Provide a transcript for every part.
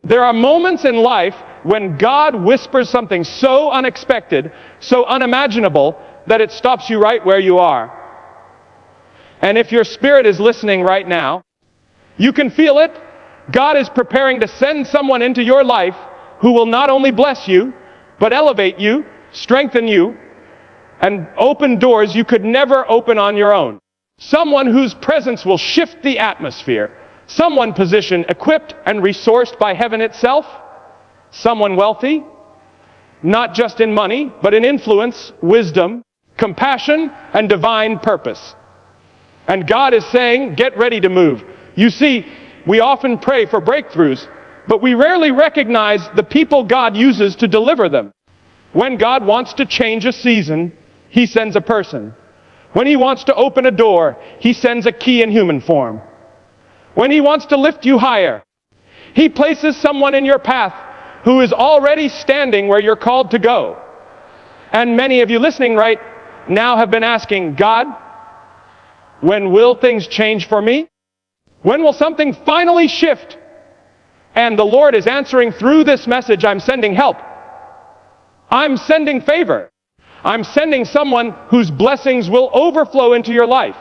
There are moments in life when God whispers something so unexpected, so unimaginable, that it stops you right where you are. And if your spirit is listening right now, you can feel it. God is preparing to send someone into your life who will not only bless you, but elevate you, strengthen you, and open doors you could never open on your own. Someone whose presence will shift the atmosphere. Someone positioned, equipped, and resourced by heaven itself. Someone wealthy, not just in money, but in influence, wisdom, compassion, and divine purpose. And God is saying, get ready to move. You see, we often pray for breakthroughs, but we rarely recognize the people God uses to deliver them. When God wants to change a season, He sends a person. When He wants to open a door, He sends a key in human form. When He wants to lift you higher, He places someone in your path who is already standing where you're called to go. And many of you listening right now have been asking, God, when will things change for me? When will something finally shift? And the Lord is answering through this message. I'm sending help. I'm sending favor. I'm sending someone whose blessings will overflow into your life.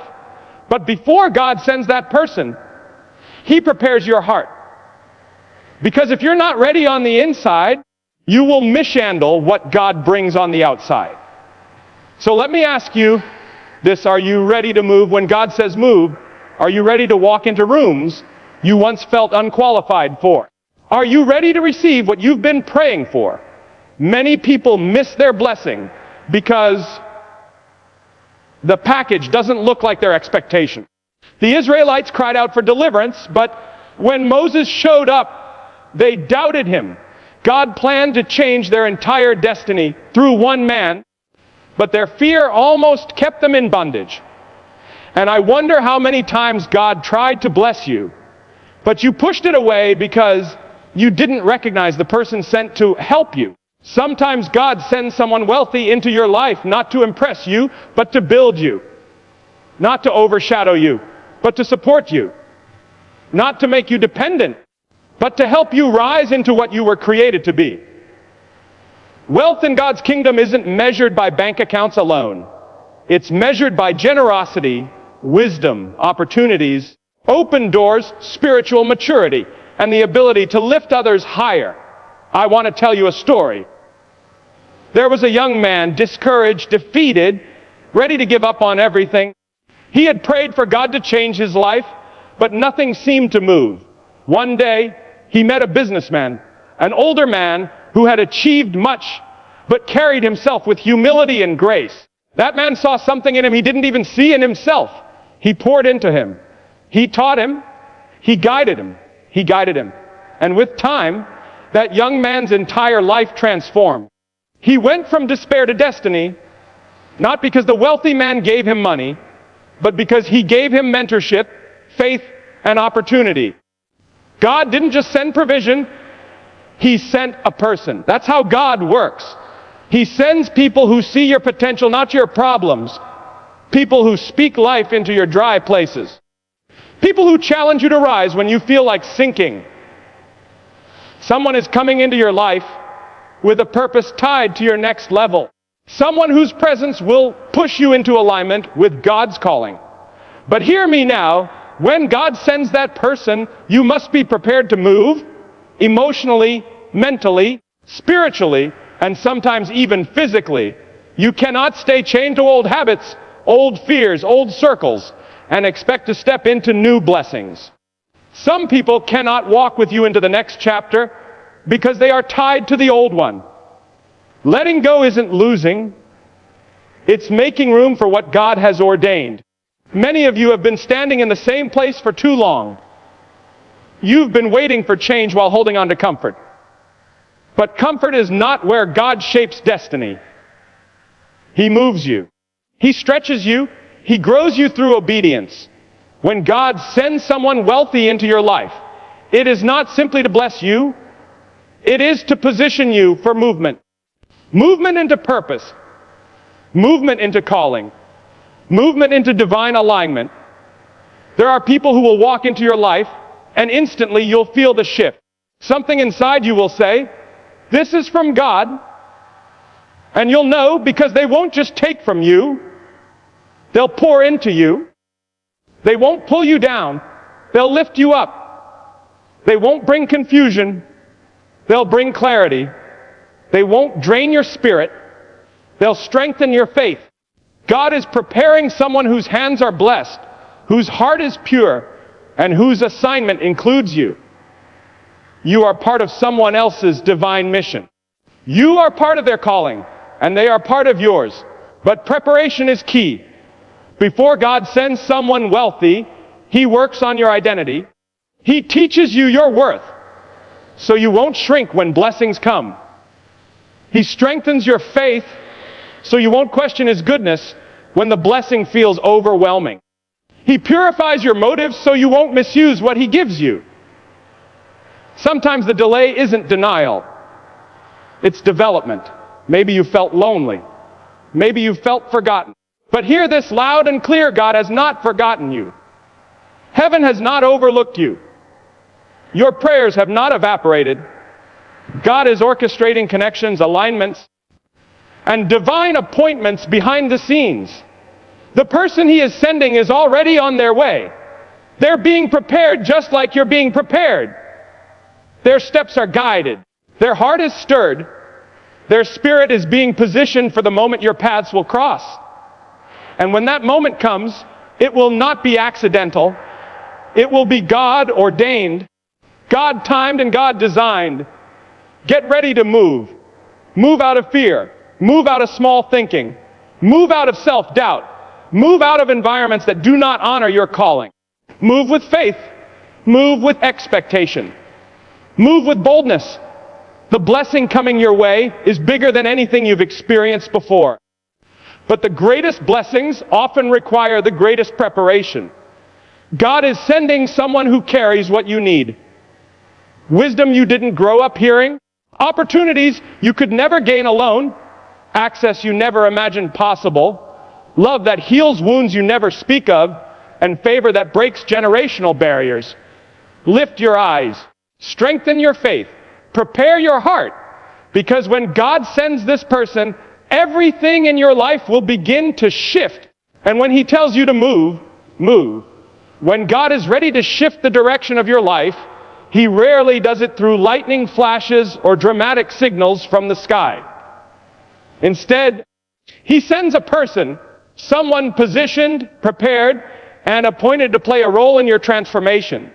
But before God sends that person, He prepares your heart. Because if you're not ready on the inside, you will mishandle what God brings on the outside. So let me ask you this: are you ready to move? When God says move, are you ready to walk into rooms you once felt unqualified for? Are you ready to receive what you've been praying for? Many people miss their blessing because the package doesn't look like their expectation. The Israelites cried out for deliverance, but when Moses showed up, they doubted him. God planned to change their entire destiny through one man, but their fear almost kept them in bondage. And I wonder how many times God tried to bless you, but you pushed it away because you didn't recognize the person sent to help you. Sometimes God sends someone wealthy into your life not to impress you, but to build you. Not to overshadow you, but to support you. Not to make you dependent, but to help you rise into what you were created to be. Wealth in God's kingdom isn't measured by bank accounts alone. It's measured by generosity, wisdom, opportunities, open doors, spiritual maturity, and the ability to lift others higher. I want to tell you a story. There was a young man, discouraged, defeated, ready to give up on everything. He had prayed for God to change his life, but nothing seemed to move. One day, he met a businessman, an older man who had achieved much, but carried himself with humility and grace. That man saw something in him he didn't even see in himself. He poured into him. He taught him. He guided him. He guided him. And with time, that young man's entire life transformed. He went from despair to destiny, not because the wealthy man gave him money, but because he gave him mentorship, faith, and opportunity. God didn't just send provision, He sent a person. That's how God works. He sends people who see your potential, not your problems. People who speak life into your dry places. People who challenge you to rise when you feel like sinking. Someone is coming into your life with a purpose tied to your next level. Someone whose presence will push you into alignment with God's calling. But hear me now. When God sends that person, you must be prepared to move emotionally, mentally, spiritually, and sometimes even physically. You cannot stay chained to old habits, old fears, old circles, and expect to step into new blessings. Some people cannot walk with you into the next chapter because they are tied to the old one. Letting go isn't losing. It's making room for what God has ordained. Many of you have been standing in the same place for too long. You've been waiting for change while holding on to comfort. But comfort is not where God shapes destiny. He moves you. He stretches you. He grows you through obedience. When God sends someone wealthy into your life, it is not simply to bless you. It is to position you for movement. Movement into purpose. Movement into calling. Movement into divine alignment. There are people who will walk into your life and instantly you'll feel the shift. Something inside you will say, this is from God. And you'll know because they won't just take from you. They'll pour into you. They won't pull you down. They'll lift you up. They won't bring confusion. They'll bring clarity. They won't drain your spirit. They'll strengthen your faith. God is preparing someone whose hands are blessed, whose heart is pure, and whose assignment includes you. You are part of someone else's divine mission. You are part of their calling, and they are part of yours. But preparation is key. Before God sends someone wealthy, He works on your identity. He teaches you your worth, so you won't shrink when blessings come. He strengthens your faith, so you won't question His goodness when the blessing feels overwhelming. He purifies your motives so you won't misuse what He gives you. Sometimes the delay isn't denial. It's development. Maybe you felt lonely. Maybe you felt forgotten. But hear this loud and clear: God has not forgotten you. Heaven has not overlooked you. Your prayers have not evaporated. God is orchestrating connections, alignments, and divine appointments behind the scenes. The person He is sending is already on their way. They're being prepared just like you're being prepared. Their steps are guided. Their heart is stirred. Their spirit is being positioned for the moment your paths will cross. And when that moment comes, it will not be accidental. It will be God ordained, God timed, and God designed. Get ready to move. Move out of fear. Move out of small thinking. Move out of self-doubt. Move out of environments that do not honor your calling. Move with faith. Move with expectation. Move with boldness. The blessing coming your way is bigger than anything you've experienced before. But the greatest blessings often require the greatest preparation. God is sending someone who carries what you need. Wisdom you didn't grow up hearing, opportunities you could never gain alone, access you never imagined possible, love that heals wounds you never speak of, and favor that breaks generational barriers. Lift your eyes, strengthen your faith, prepare your heart, because when God sends this person, everything in your life will begin to shift. And when He tells you to move, move. When God is ready to shift the direction of your life, He rarely does it through lightning flashes or dramatic signals from the sky. Instead, He sends a person, someone positioned, prepared, and appointed to play a role in your transformation.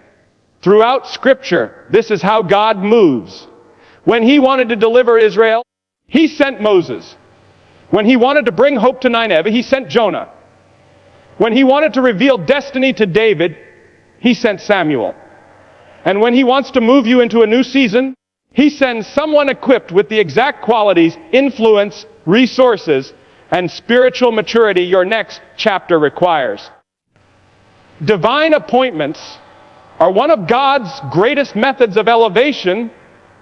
Throughout Scripture, this is how God moves. When He wanted to deliver Israel, He sent Moses. When He wanted to bring hope to Nineveh, He sent Jonah. When He wanted to reveal destiny to David, He sent Samuel. And when He wants to move you into a new season, He sends someone equipped with the exact qualities, influence, resources, and spiritual maturity your next chapter requires. Divine appointments are one of God's greatest methods of elevation,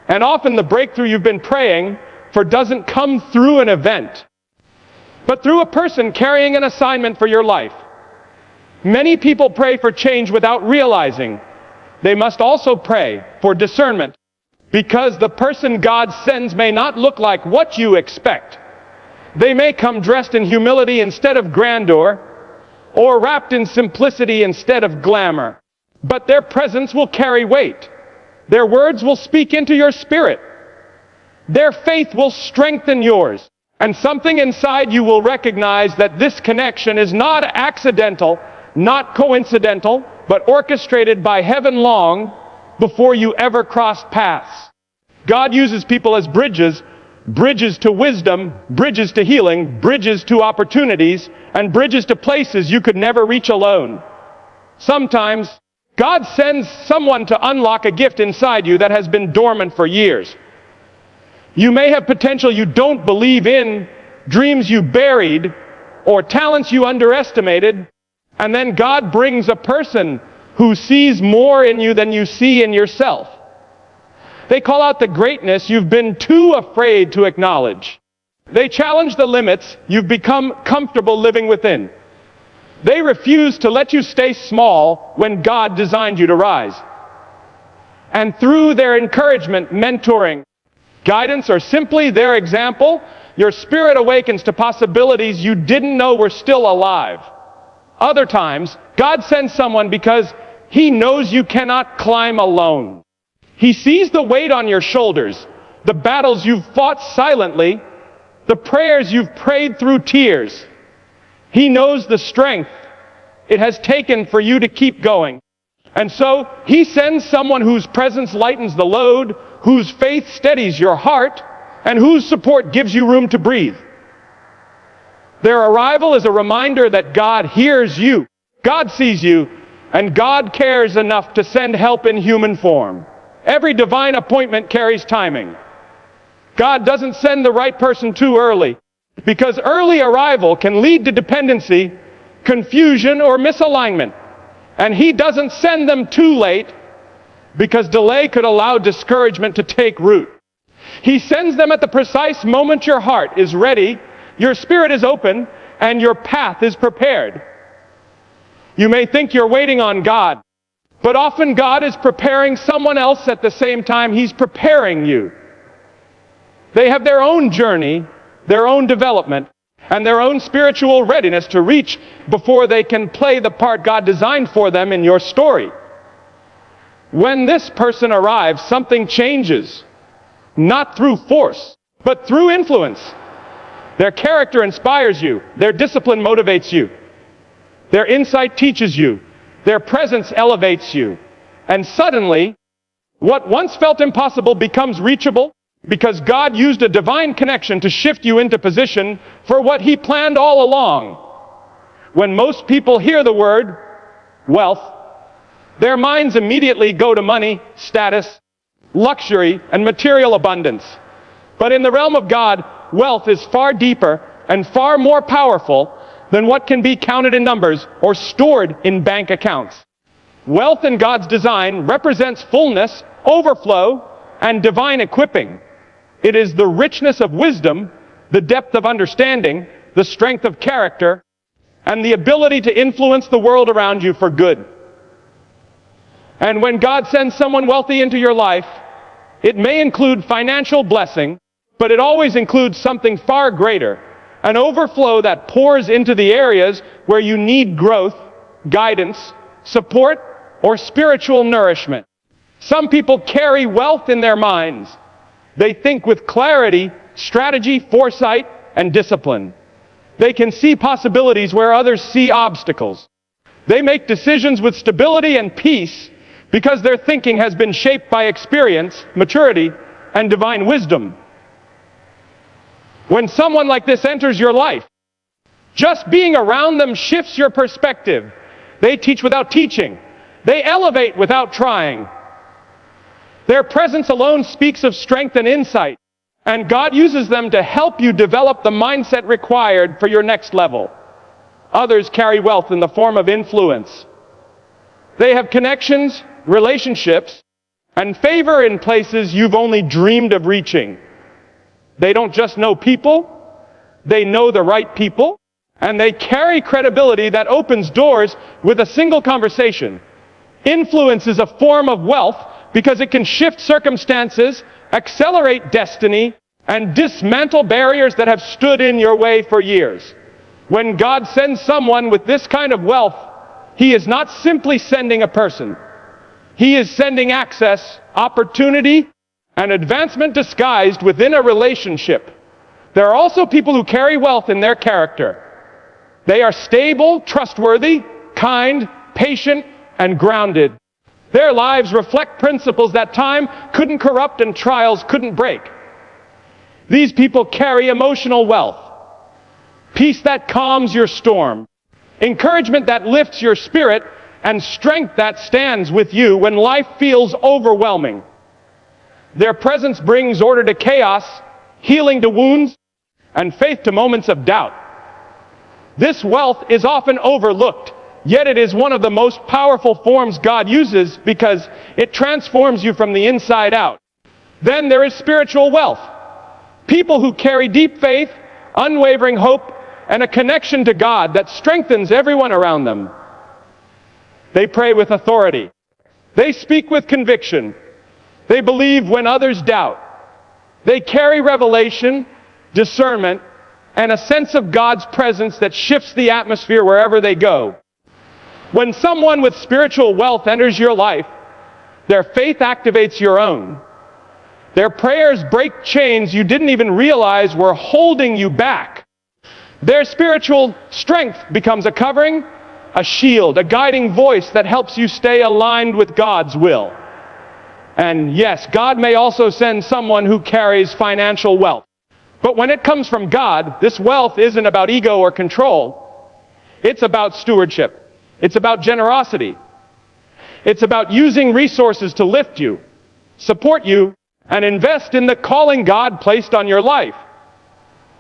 and often the breakthrough you've been praying for doesn't come through an event, but through a person carrying an assignment for your life. Many people pray for change without realizing they must also pray for discernment, because the person God sends may not look like what you expect. They may come dressed in humility instead of grandeur, or wrapped in simplicity instead of glamour. But their presence will carry weight. Their words will speak into your spirit. Their faith will strengthen yours. And something inside you will recognize that this connection is not accidental, not coincidental, but orchestrated by heaven long before you ever crossed paths. God uses people as bridges, bridges to wisdom, bridges to healing, bridges to opportunities, and bridges to places you could never reach alone. Sometimes, God sends someone to unlock a gift inside you that has been dormant for years. You may have potential you don't believe in, dreams you buried, or talents you underestimated, and then God brings a person who sees more in you than you see in yourself. They call out the greatness you've been too afraid to acknowledge. They challenge the limits you've become comfortable living within. They refuse to let you stay small when God designed you to rise. And through their encouragement, mentoring, guidance, or simply their example, your spirit awakens to possibilities you didn't know were still alive. Other times, God sends someone because He knows you cannot climb alone. He sees the weight on your shoulders, the battles you've fought silently, the prayers you've prayed through tears. He knows the strength it has taken for you to keep going. And so, He sends someone whose presence lightens the load, whose faith steadies your heart, and whose support gives you room to breathe. Their arrival is a reminder that God hears you, God sees you, and God cares enough to send help in human form. Every divine appointment carries timing. God doesn't send the right person too early, because early arrival can lead to dependency, confusion, or misalignment. And He doesn't send them too late, because delay could allow discouragement to take root. He sends them at the precise moment your heart is ready, your spirit is open, and your path is prepared. You may think you're waiting on God, but often God is preparing someone else at the same time He's preparing you. They have their own journey, their own development, and their own spiritual readiness to reach before they can play the part God designed for them in your story. When this person arrives, something changes, not through force, but through influence. Their character inspires you, their discipline motivates you, their insight teaches you, their presence elevates you, and suddenly, what once felt impossible becomes reachable, because God used a divine connection to shift you into position for what He planned all along. When most people hear the word wealth, their minds immediately go to money, status, luxury, and material abundance. But in the realm of God, wealth is far deeper and far more powerful than what can be counted in numbers or stored in bank accounts. Wealth in God's design represents fullness, overflow, and divine equipping. It is the richness of wisdom, the depth of understanding, the strength of character, and the ability to influence the world around you for good. And when God sends someone wealthy into your life, it may include financial blessing, but it always includes something far greater, an overflow that pours into the areas where you need growth, guidance, support, or spiritual nourishment. Some people carry wealth in their minds. They think with clarity, strategy, foresight, and discipline. They can see possibilities where others see obstacles. They make decisions with stability and peace because their thinking has been shaped by experience, maturity, and divine wisdom. When someone like this enters your life, just being around them shifts your perspective. They teach without teaching. They elevate without trying. Their presence alone speaks of strength and insight, and God uses them to help you develop the mindset required for your next level. Others carry wealth in the form of influence. They have connections, relationships, and favor in places you've only dreamed of reaching. They don't just know people, they know the right people, and they carry credibility that opens doors with a single conversation. Influence is a form of wealth because it can shift circumstances, accelerate destiny, and dismantle barriers that have stood in your way for years. When God sends someone with this kind of wealth, He is not simply sending a person. He is sending access, opportunity, and advancement disguised within a relationship. There are also people who carry wealth in their character. They are stable, trustworthy, kind, patient, and grounded. Their lives reflect principles that time couldn't corrupt and trials couldn't break. These people carry emotional wealth, peace that calms your storm, encouragement that lifts your spirit, and strength that stands with you when life feels overwhelming. Their presence brings order to chaos, healing to wounds, and faith to moments of doubt. This wealth is often overlooked, yet it is one of the most powerful forms God uses because it transforms you from the inside out. Then there is spiritual wealth. People who carry deep faith, unwavering hope, and a connection to God that strengthens everyone around them. They pray with authority. They speak with conviction. They believe when others doubt. They carry revelation, discernment, and a sense of God's presence that shifts the atmosphere wherever they go. When someone with spiritual wealth enters your life, their faith activates your own. Their prayers break chains you didn't even realize were holding you back. Their spiritual strength becomes a covering, a shield, a guiding voice that helps you stay aligned with God's will. And yes, God may also send someone who carries financial wealth. But when it comes from God, this wealth isn't about ego or control. It's about stewardship. It's about generosity. It's about using resources to lift you, support you, and invest in the calling God placed on your life.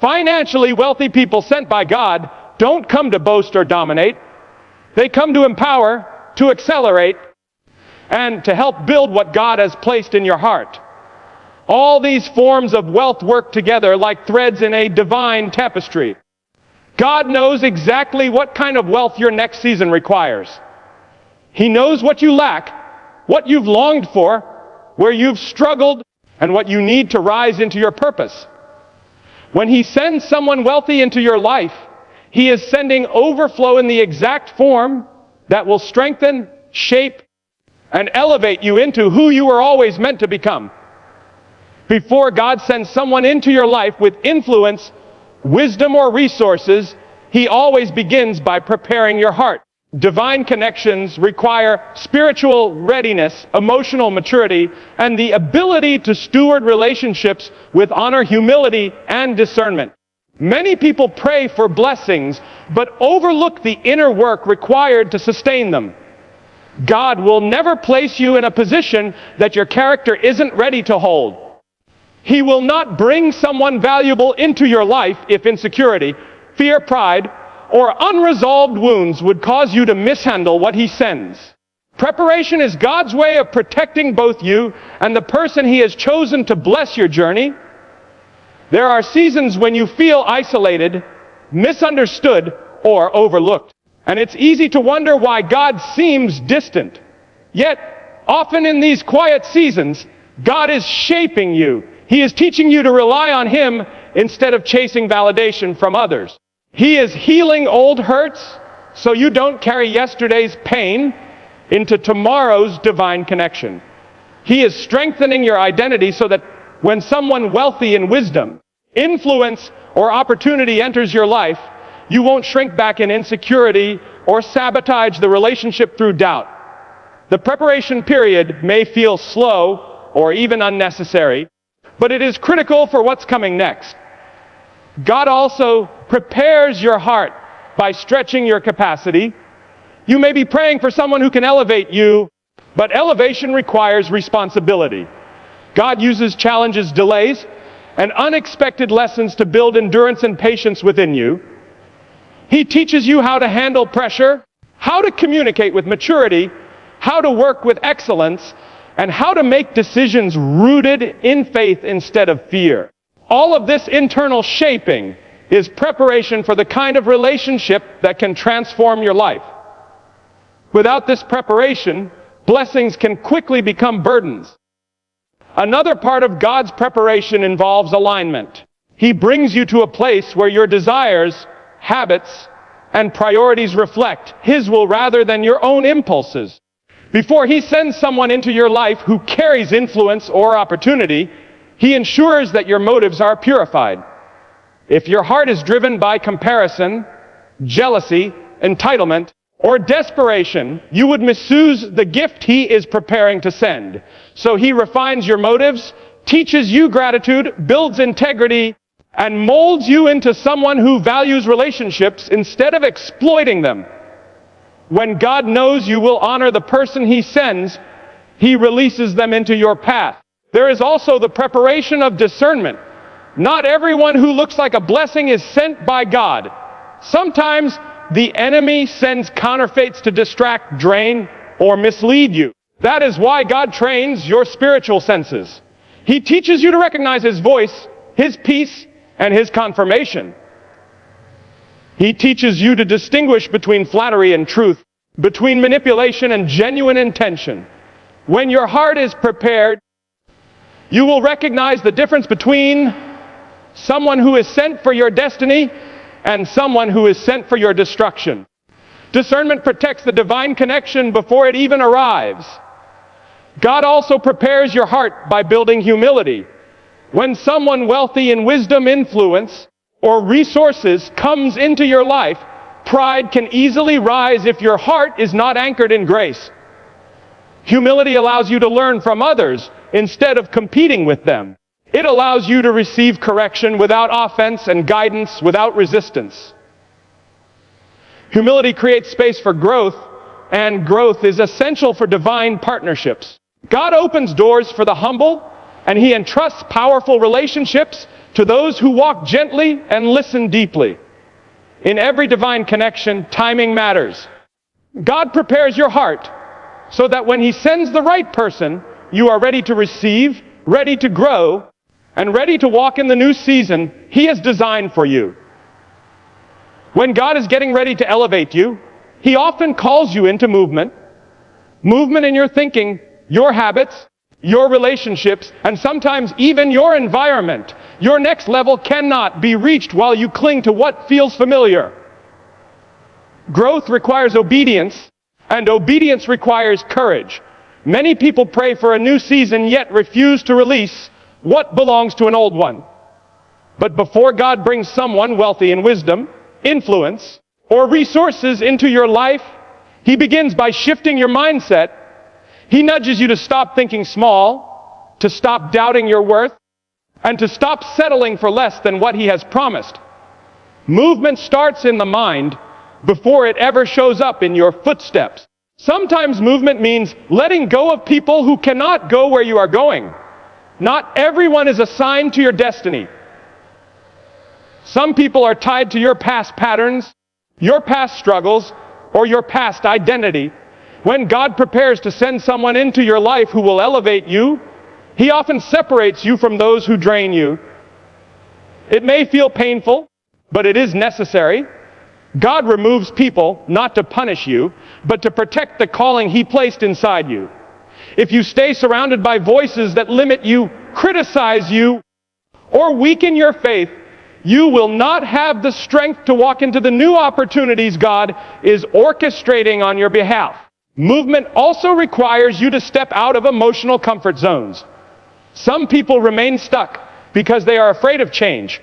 Financially wealthy people sent by God don't come to boast or dominate. They come to empower, to accelerate, and to help build what God has placed in your heart. All these forms of wealth work together like threads in a divine tapestry. God knows exactly what kind of wealth your next season requires. He knows what you lack, what you've longed for, where you've struggled, and what you need to rise into your purpose. When He sends someone wealthy into your life, He is sending overflow in the exact form that will strengthen, shape, and elevate you into who you were always meant to become. Before God sends someone into your life with influence, wisdom, or resources, He always begins by preparing your heart. Divine connections require spiritual readiness, emotional maturity, and the ability to steward relationships with honor, humility, and discernment. Many people pray for blessings, but overlook the inner work required to sustain them. God will never place you in a position that your character isn't ready to hold. He will not bring someone valuable into your life if insecurity, fear, pride, or unresolved wounds would cause you to mishandle what He sends. Preparation is God's way of protecting both you and the person He has chosen to bless your journey. There are seasons when you feel isolated, misunderstood, or overlooked. And it's easy to wonder why God seems distant. Yet, often in these quiet seasons, God is shaping you. He is teaching you to rely on Him instead of chasing validation from others. He is healing old hurts so you don't carry yesterday's pain into tomorrow's divine connection. He is strengthening your identity so that when someone wealthy in wisdom, influence, or opportunity enters your life, you won't shrink back in insecurity or sabotage the relationship through doubt. The preparation period may feel slow or even unnecessary, but it is critical for what's coming next. God also prepares your heart by stretching your capacity. You may be praying for someone who can elevate you, but elevation requires responsibility. God uses challenges, delays, and unexpected lessons to build endurance and patience within you. He teaches you how to handle pressure, how to communicate with maturity, how to work with excellence, and how to make decisions rooted in faith instead of fear. All of this internal shaping is preparation for the kind of relationship that can transform your life. Without this preparation, blessings can quickly become burdens. Another part of God's preparation involves alignment. He brings you to a place where your desires, habits, and priorities reflect His will rather than your own impulses. Before He sends someone into your life who carries influence or opportunity, He ensures that your motives are purified. If your heart is driven by comparison, jealousy, entitlement, or desperation, you would misuse the gift He is preparing to send. So He refines your motives, teaches you gratitude, builds integrity, and molds you into someone who values relationships instead of exploiting them. When God knows you will honor the person He sends, He releases them into your path. There is also the preparation of discernment. Not everyone who looks like a blessing is sent by God. Sometimes the enemy sends counterfeits to distract, drain, or mislead you. That is why God trains your spiritual senses. He teaches you to recognize His voice, His peace, and His confirmation. He teaches you to distinguish between flattery and truth, between manipulation and genuine intention. When your heart is prepared, You will recognize the difference between someone who is sent for your destiny and someone who is sent for your destruction. Discernment protects the divine connection before it even arrives. God also prepares your heart by building humility. When someone wealthy in wisdom, influence, or resources comes into your life, pride can easily rise if your heart is not anchored in grace. Humility allows you to learn from others instead of competing with them. It allows you to receive correction without offense and guidance without resistance. Humility creates space for growth, and growth is essential for divine partnerships. God opens doors for the humble, and He entrusts powerful relationships to those who walk gently and listen deeply. In every divine connection, timing matters. God prepares your heart so that when He sends the right person, you are ready to receive, ready to grow, and ready to walk in the new season He has designed for you. When God is getting ready to elevate you, He often calls you into movement. Movement in your thinking, your habits, your relationships, and sometimes even your environment. Your next level cannot be reached while you cling to what feels familiar. Growth requires obedience, and obedience requires courage. Many people pray for a new season yet refuse to release what belongs to an old one. But before God brings someone wealthy in wisdom, influence, or resources into your life, He begins by shifting your mindset. He nudges you to stop thinking small, to stop doubting your worth, and to stop settling for less than what He has promised. Movement starts in the mind before it ever shows up in your footsteps. Sometimes movement means letting go of people who cannot go where you are going. Not everyone is assigned to your destiny. Some people are tied to your past patterns, your past struggles, or your past identity. When God prepares to send someone into your life who will elevate you, He often separates you from those who drain you. It may feel painful, but it is necessary. God removes people not to punish you, but to protect the calling He placed inside you. If you stay surrounded by voices that limit you, criticize you, or weaken your faith, you will not have the strength to walk into the new opportunities God is orchestrating on your behalf. Movement also requires you to step out of emotional comfort zones. Some people remain stuck because they are afraid of change.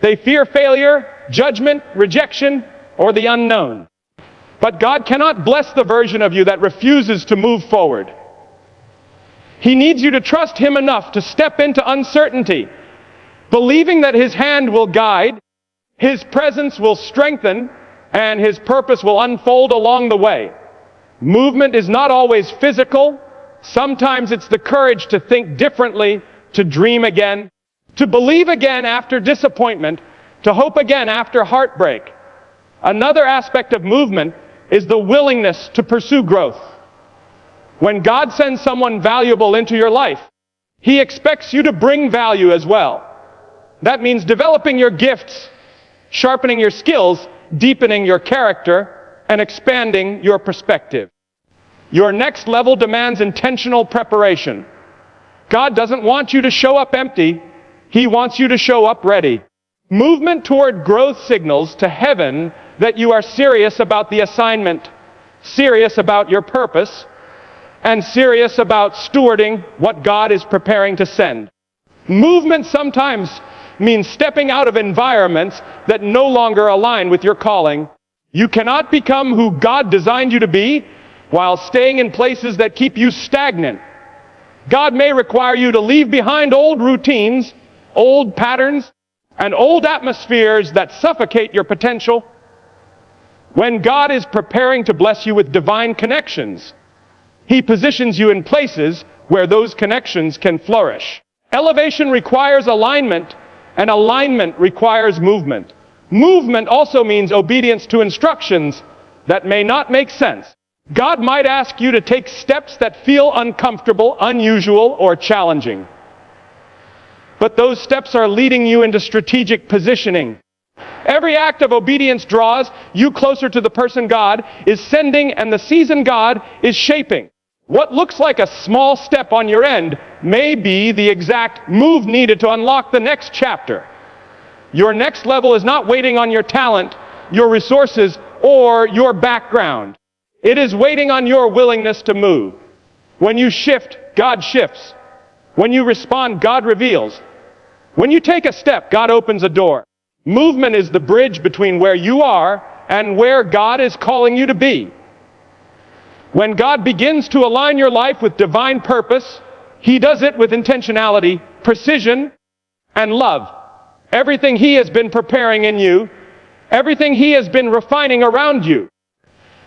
They fear failure, judgment, rejection, or the unknown. But God cannot bless the version of you that refuses to move forward. He needs you to trust Him enough to step into uncertainty, believing that His hand will guide, His presence will strengthen, and His purpose will unfold along the way. Movement is not always physical. Sometimes it's the courage to think differently, to dream again, to believe again after disappointment, to hope again after heartbreak. Another aspect of movement is the willingness to pursue growth. When God sends someone valuable into your life, He expects you to bring value as well. That means developing your gifts, sharpening your skills, deepening your character, and expanding your perspective. Your next level demands intentional preparation. God doesn't want you to show up empty. He wants you to show up ready. Movement toward growth signals to heaven that you are serious about the assignment, serious about your purpose, and serious about stewarding what God is preparing to send. Movement sometimes means stepping out of environments that no longer align with your calling. You cannot become who God designed you to be while staying in places that keep you stagnant. God may require you to leave behind old routines, old patterns, and old atmospheres that suffocate your potential. When God is preparing to bless you with divine connections, He positions you in places where those connections can flourish. Elevation requires alignment, and alignment requires movement. Movement also means obedience to instructions that may not make sense. God might ask you to take steps that feel uncomfortable, unusual, or challenging. But those steps are leading you into strategic positioning. Every act of obedience draws you closer to the person God is sending and the season God is shaping. What looks like a small step on your end may be the exact move needed to unlock the next chapter. Your next level is not waiting on your talent, your resources, or your background. It is waiting on your willingness to move. When you shift, God shifts. When you respond, God reveals. When you take a step, God opens a door. Movement is the bridge between where you are and where God is calling you to be. When God begins to align your life with divine purpose, He does it with intentionality, precision, and love. Everything He has been preparing in you, everything He has been refining around you,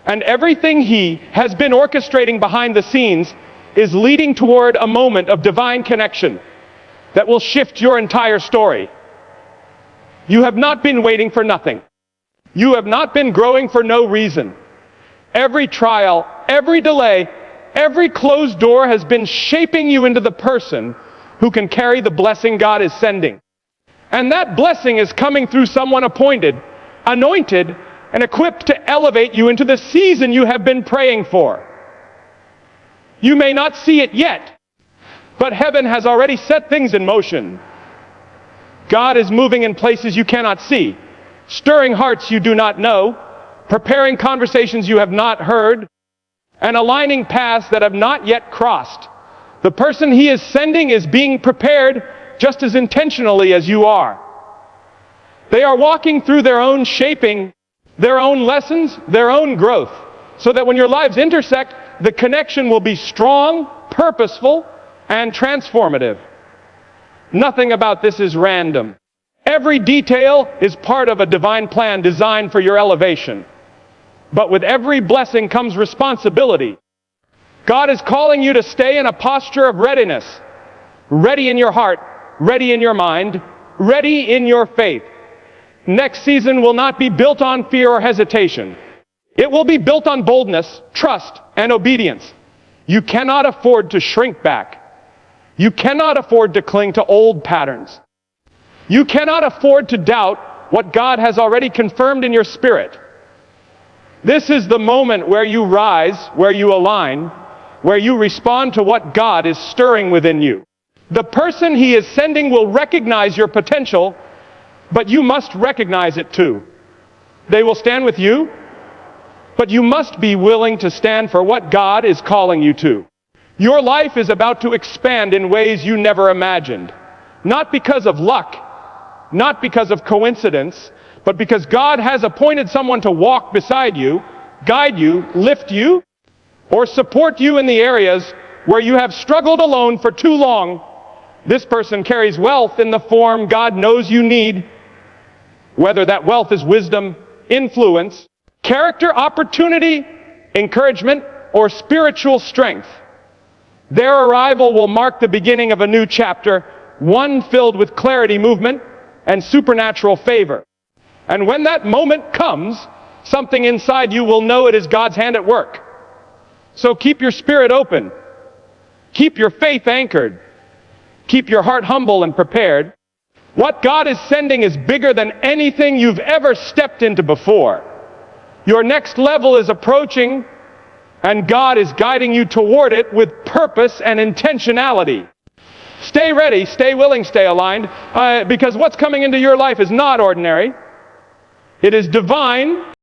and everything He has been orchestrating behind the scenes is leading toward a moment of divine connection that will shift your entire story. You have not been waiting for nothing. You have not been growing for no reason. Every trial, every delay, every closed door has been shaping you into the person who can carry the blessing God is sending. And that blessing is coming through someone appointed, anointed, and equipped to elevate you into the season you have been praying for. You may not see it yet, but heaven has already set things in motion. God is moving in places you cannot see, stirring hearts you do not know, preparing conversations you have not heard, and aligning paths that have not yet crossed. The person He is sending is being prepared just as intentionally as you are. They are walking through their own shaping, their own lessons, their own growth, so that when your lives intersect, the connection will be strong, purposeful, and transformative. Nothing about this is random. Every detail is part of a divine plan designed for your elevation. But with every blessing comes responsibility. God is calling you to stay in a posture of readiness. Ready in your heart, ready in your mind, ready in your faith. Next season will not be built on fear or hesitation. It will be built on boldness, trust, and obedience. You cannot afford to shrink back. You cannot afford to cling to old patterns. You cannot afford to doubt what God has already confirmed in your spirit. This is the moment where you rise, where you align, where you respond to what God is stirring within you. The person He is sending will recognize your potential, but you must recognize it too. They will stand with you, but you must be willing to stand for what God is calling you to. Your life is about to expand in ways you never imagined. Not because of luck, not because of coincidence, but because God has appointed someone to walk beside you, guide you, lift you, or support you in the areas where you have struggled alone for too long. This person carries wealth in the form God knows you need, whether that wealth is wisdom, influence, character, opportunity, encouragement, or spiritual strength. Their arrival will mark the beginning of a new chapter, one filled with clarity, movement, and supernatural favor. And when that moment comes, something inside you will know it is God's hand at work. So keep your spirit open. Keep your faith anchored. Keep your heart humble and prepared. What God is sending is bigger than anything you've ever stepped into before. Your next level is approaching, and God is guiding you toward it with purpose and intentionality. Stay ready, stay willing, stay aligned, because what's coming into your life is not ordinary. It is divine.